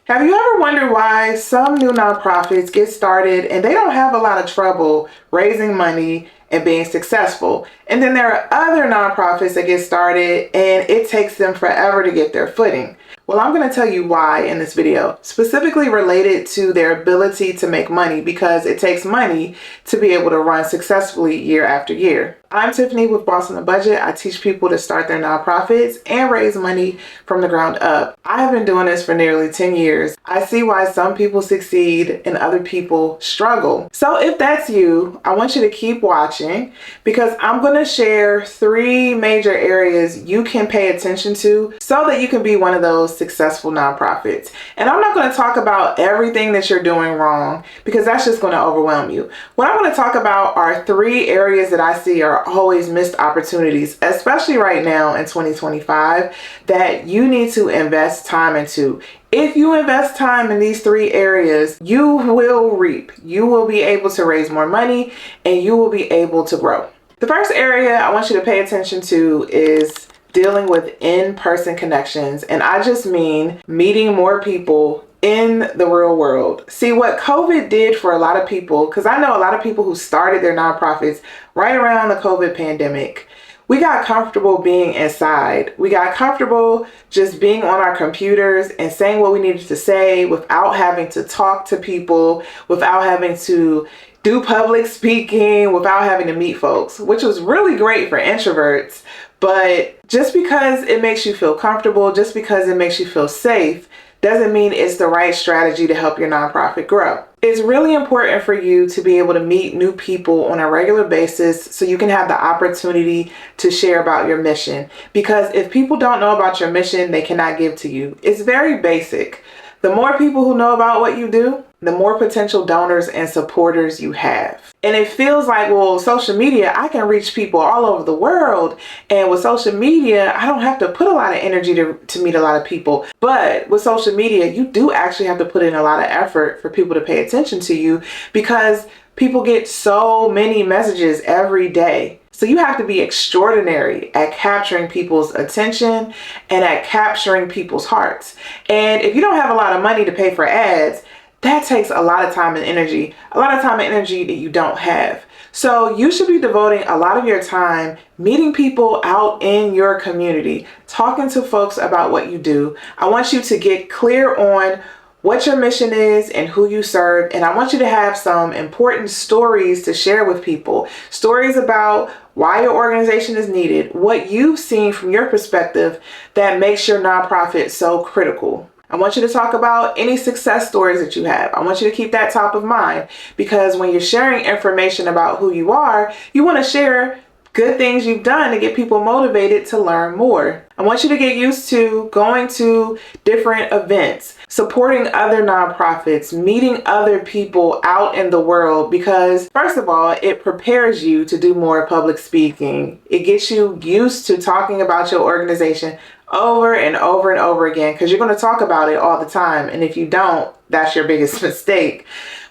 Have you ever wondered why some new nonprofits get started and they don't have a lot of trouble raising money and being successful? And then there are other nonprofits that get started and it takes them forever to get their footing. Well, I'm going to tell you why in this video, specifically related to their ability to make money, because it takes money to be able to run successfully year after year. I'm Tiffany with Boss on a Budget. I teach people to start their nonprofits and raise money from the ground up. I have been doing this for nearly 10 years. I see why some people succeed and other people struggle. So if that's you, I want you to keep watching because I'm going to share 3 major areas you can pay attention to so that you can be one of those successful nonprofits. And I'm not going to talk about everything that you're doing wrong because that's just going to overwhelm you. What I'm going to talk about are 3 areas that I see are always missed opportunities, especially right now in 2025, that you need to invest time into. If you invest time in these 3 areas, you will reap. You will be able to raise more money and you will be able to grow. The first area I want you to pay attention to is dealing with in-person connections. And I just mean meeting more people in the real world. See, what COVID did for a lot of people, because I know a lot of people who started their nonprofits right around the COVID pandemic, we got comfortable being inside. We got comfortable just being on our computers and saying what we needed to say without having to talk to people, without having to do public speaking, without having to meet folks, which was really great for introverts. But just because it makes you feel comfortable, just because it makes you feel safe, doesn't mean it's the right strategy to help your nonprofit grow. It's really important for you to be able to meet new people on a regular basis so you can have the opportunity to share about your mission. Because if people don't know about your mission, they cannot give to you. It's very basic. The more people who know about what you do, the more potential donors and supporters you have. And it feels like, well, social media, I can reach people all over the world. And with social media, I don't have to put a lot of energy to meet a lot of people. But with social media, you do actually have to put in a lot of effort for people to pay attention to you because people get so many messages every day. So you have to be extraordinary at capturing people's attention and at capturing people's hearts. And if you don't have a lot of money to pay for ads, that takes a lot of time and energy, that you don't have. So you should be devoting a lot of your time meeting people out in your community, talking to folks about what you do. I want you to get clear on what your mission is and who you serve. And I want you to have some important stories to share with people. Stories about why your organization is needed, what you've seen from your perspective that makes your nonprofit so critical. I want you to talk about any success stories that you have. I want you to keep that top of mind because when you're sharing information about who you are, you want to share good things you've done to get people motivated to learn more. I want you to get used to going to different events, supporting other nonprofits, meeting other people out in the world because, first of all, it prepares you to do more public speaking. It gets you used to talking about your organization over and over and over again because you're going to talk about it all the time. And if you don't, that's your biggest mistake.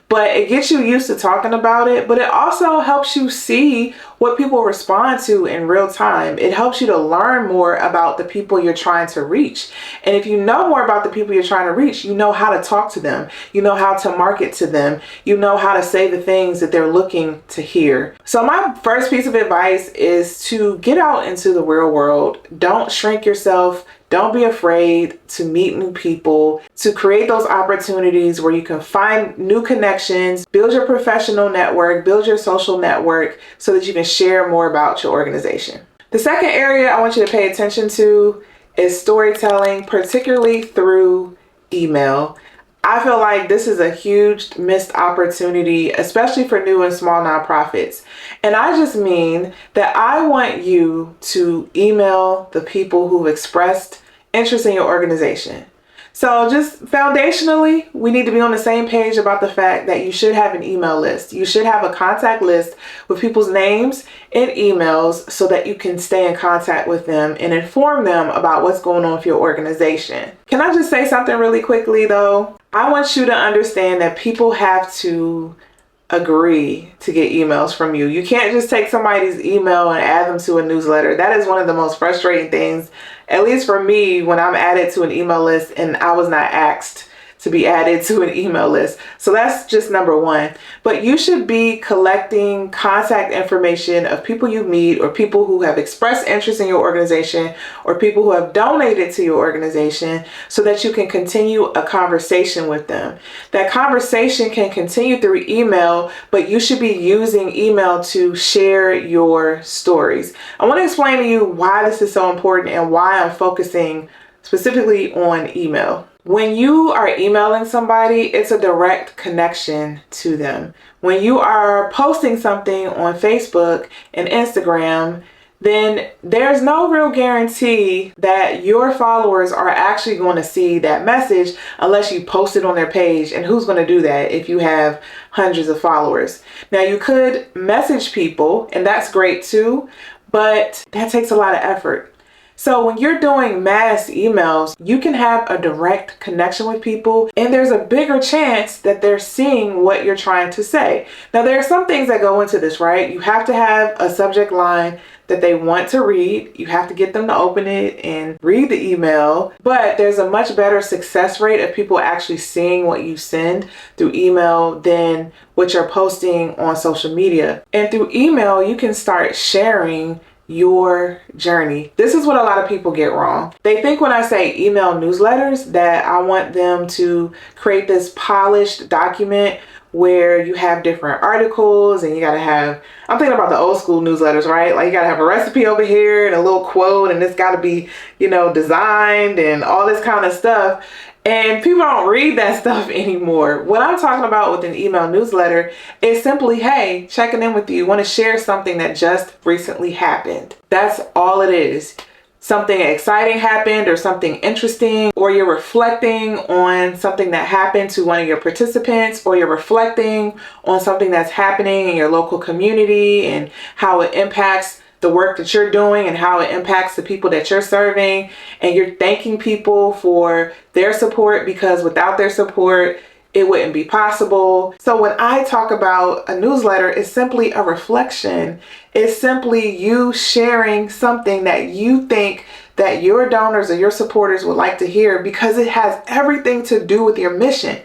But it gets you used to talking about it, but it also helps you see what people respond to in real time. It helps you to learn more about the people you're trying to reach. And if you know more about the people you're trying to reach, you know how to talk to them. You know how to market to them. You know how to say the things that they're looking to hear. So my first piece of advice is to get out into the real world. Don't shrink yourself. Don't be afraid to meet new people, to create those opportunities where you can find new connections, build your professional network, build your social network so that you can share more about your organization. The second area I want you to pay attention to is storytelling, particularly through email. I feel like this is a huge missed opportunity, especially for new and small nonprofits. And I just mean that I want you to email the people who've expressed interest in your organization. So just foundationally, we need to be on the same page about the fact that you should have an email list. You should have a contact list with people's names and emails so that you can stay in contact with them and inform them about what's going on with your organization. Can I just say something really quickly though? I want you to understand that people have to agree to get emails from you. You can't just take somebody's email and add them to a newsletter. That is one of the most frustrating things, at least for me, when I'm added to an email list and I was not asked to to be added to an email list. So that's just number one. But you should be collecting contact information of people you meet, or people who have expressed interest in your organization, or people who have donated to your organization, so that you can continue a conversation with them. That conversation can continue through email, but you should be using email to share your stories. I want to explain to you why this is so important and why I'm focusing specifically on email. When you are emailing somebody, it's a direct connection to them. When you are posting something on Facebook and Instagram, then there's no real guarantee that your followers are actually going to see that message unless you post it on their page. And who's going to do that if you have hundreds of followers? Now, you could message people, and that's great too, but that takes a lot of effort. So when you're doing mass emails, you can have a direct connection with people, and there's a bigger chance that they're seeing what you're trying to say. Now, there are some things that go into this, right? You have to have a subject line that they want to read. You have to get them to open it and read the email. But there's a much better success rate of people actually seeing what you send through email than what you're posting on social media. And through email, you can start sharing your journey. This is what a lot of people get wrong. They think when I say email newsletters that I want them to create this polished document where you have different articles and you got to have, I'm thinking about the old school newsletters, right? Like you got to have a recipe over here and a little quote, and it's got to be, designed and all this kind of stuff. And people don't read that stuff anymore. What I'm talking about with an email newsletter is simply, hey, checking in with you. Want to share something that just recently happened. That's all it is. Something exciting happened, or something interesting, or you're reflecting on something that happened to one of your participants, or you're reflecting on something that's happening in your local community and how it impacts the work that you're doing and how it impacts the people that you're serving. And you're thanking people for their support, because without their support, it wouldn't be possible. So when I talk about a newsletter, it's simply a reflection. It's simply you sharing something that you think that your donors or your supporters would like to hear, because it has everything to do with your mission.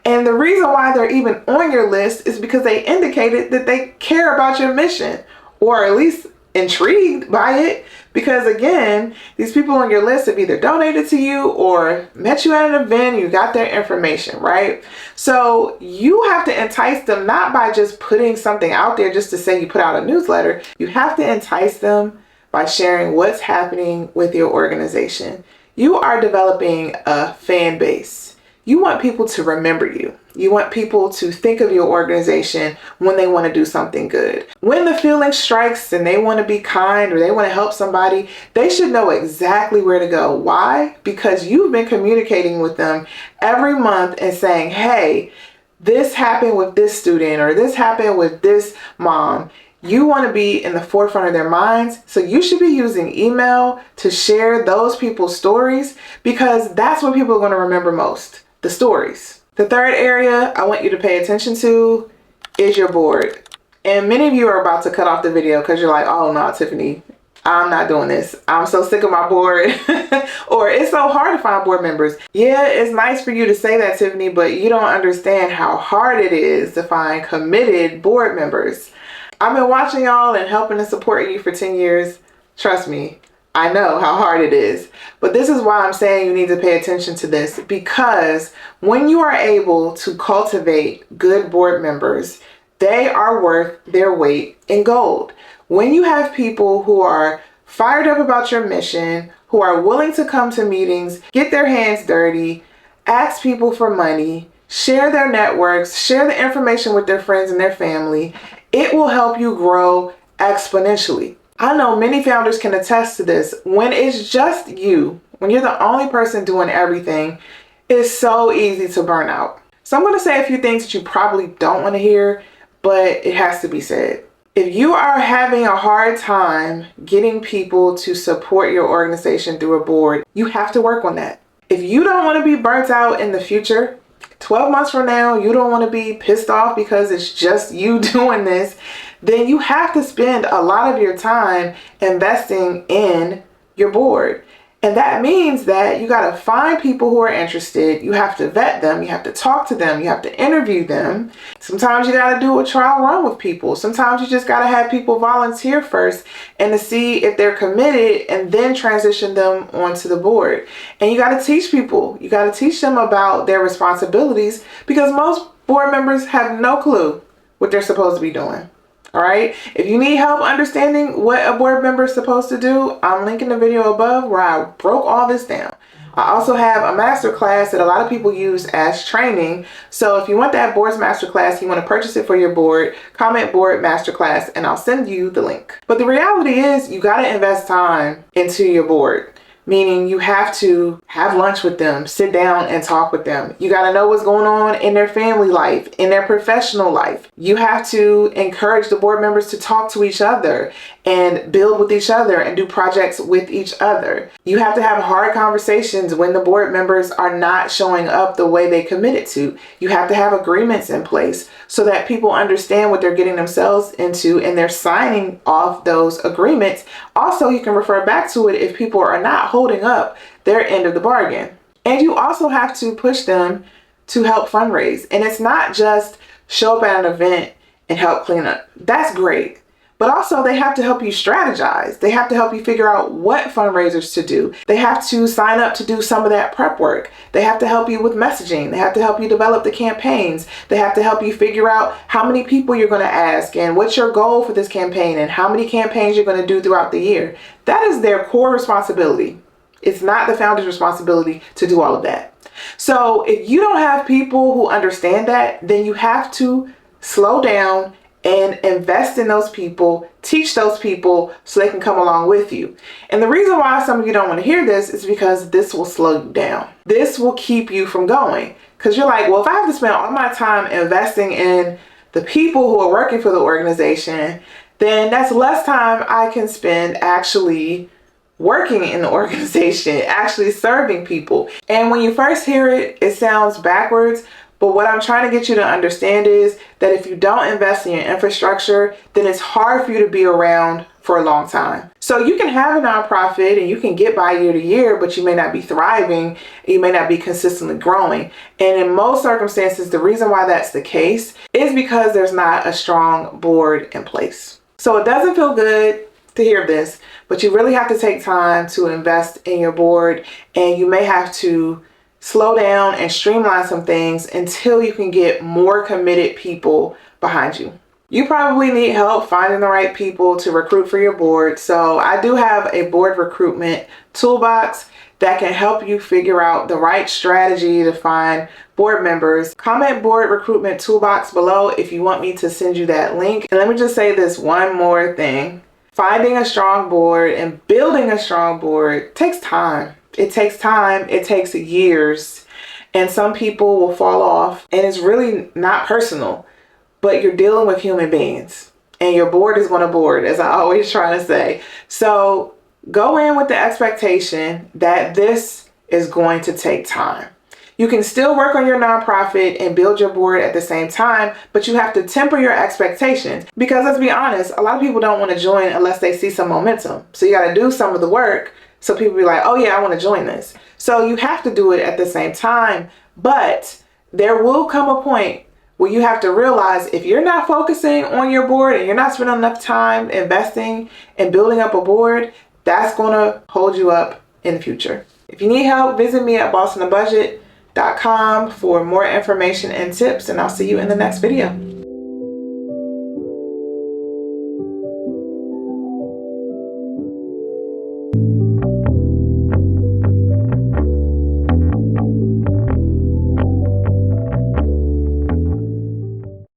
And the reason why they're even on your list is because they indicated that they care about your mission, or at least intrigued by it, because again, these people on your list have either donated to you or met you at an event, you got their information, right? So you have to entice them, not by just putting something out there just to say you put out a newsletter. You have to entice them by sharing what's happening with your organization. You are developing a fan base. You want people to remember you. You want people to think of your organization when they want to do something good. When the feeling strikes and they want to be kind or they want to help somebody, they should know exactly where to go. Why? Because you've been communicating with them every month and saying, hey, this happened with this student, or this happened with this mom. You want to be in the forefront of their minds. So you should be using email to share those people's stories, because that's what people are going to remember most. The stories. The third area I want you to pay attention to is your board. And many of you are about to cut off the video because you're like, oh no, Tiffany, I'm not doing this. I'm so sick of my board. Or it's so hard to find board members. Yeah, it's nice for you to say that, Tiffany, but you don't understand how hard it is to find committed board members. I've been watching y'all and helping and supporting you for 10 years. Trust me, I know how hard it is. But this is why I'm saying you need to pay attention to this, because when you are able to cultivate good board members, they are worth their weight in gold. When you have people who are fired up about your mission, who are willing to come to meetings, get their hands dirty, ask people for money, share their networks, share the information with their friends and their family, it will help you grow exponentially. I know many founders can attest to this. When it's just you, when you're the only person doing everything, it's so easy to burn out. So I'm going to say a few things that you probably don't want to hear, but it has to be said. If you are having a hard time getting people to support your organization through a board, you have to work on that. If you don't want to be burnt out in the future, 12 months from now, you don't want to be pissed off because it's just you doing this, then you have to spend a lot of your time investing in your board. And that means that you got to find people who are interested. You have to vet them. You have to talk to them. You have to interview them. Sometimes you got to do a trial run with people. Sometimes you just got to have people volunteer first and to see if they're committed and then transition them onto the board. And you got to teach people. You got to teach them about their responsibilities because most board members have no clue what they're supposed to be doing. All right. If you need help understanding what a board member is supposed to do, I'm linking the video above where I broke all this down. I also have a masterclass that a lot of people use as training. So if you want that board's masterclass, you want to purchase it for your board, comment board masterclass, and I'll send you the link. But the reality is you got to invest time into your board. Meaning you have to have lunch with them, sit down and talk with them. You got to know what's going on in their family life, in their professional life. You have to encourage the board members to talk to each other and build with each other and do projects with each other. You have to have hard conversations when the board members are not showing up the way they committed to. You have to have agreements in place so that people understand what they're getting themselves into and they're signing off those agreements. Also, you can refer back to it if people are not holding up their end of the bargain. And you also have to push them to help fundraise. And it's not just show up at an event and help clean up. That's great. But also they have to help you strategize. They have to help you figure out what fundraisers to do. They have to sign up to do some of that prep work. They have to help you with messaging. They have to help you develop the campaigns. They have to help you figure out how many people you're going to ask and what's your goal for this campaign and how many campaigns you're going to do throughout the year. That is their core responsibility. It's not the founder's responsibility to do all of that. So if you don't have people who understand that, then you have to slow down and invest in those people, teach those people so they can come along with you. And the reason why some of you don't want to hear this is because this will slow you down. This will keep you from going. Because you're like, well, if I have to spend all my time investing in the people who are working for the organization, then that's less time I can spend actually working in the organization, actually serving people. And when you first hear it, it sounds backwards. But what I'm trying to get you to understand is that if you don't invest in your infrastructure, then it's hard for you to be around for a long time. So you can have a nonprofit and you can get by year to year, but you may not be thriving. You may not be consistently growing. And in most circumstances, the reason why that's the case is because there's not a strong board in place. So it doesn't feel good to hear this, but you really have to take time to invest in your board, and you may have to slow down and streamline some things until you can get more committed people behind you. You probably need help finding the right people to recruit for your board. So I do have a board recruitment toolbox that can help you figure out the right strategy to find board members. Comment board recruitment toolbox below if you want me to send you that link. And let me just say this one more thing. Finding a strong board and building a strong board takes time. It takes time. It takes years. And some people will fall off. And it's really not personal. But you're dealing with human beings. And your board is going to board, as I always try to say. So go in with the expectation that this is going to take time. You can still work on your nonprofit and build your board at the same time, but you have to temper your expectations. Because let's be honest, a lot of people don't want to join unless they see some momentum. So you got to do some of the work so people be like, oh yeah, I want to join this. So you have to do it at the same time, but there will come a point where you have to realize if you're not focusing on your board and you're not spending enough time investing and building up a board, that's going to hold you up in the future. If you need help, visit me at bossonabudget.com for more information and tips, and I'll see you in the next video.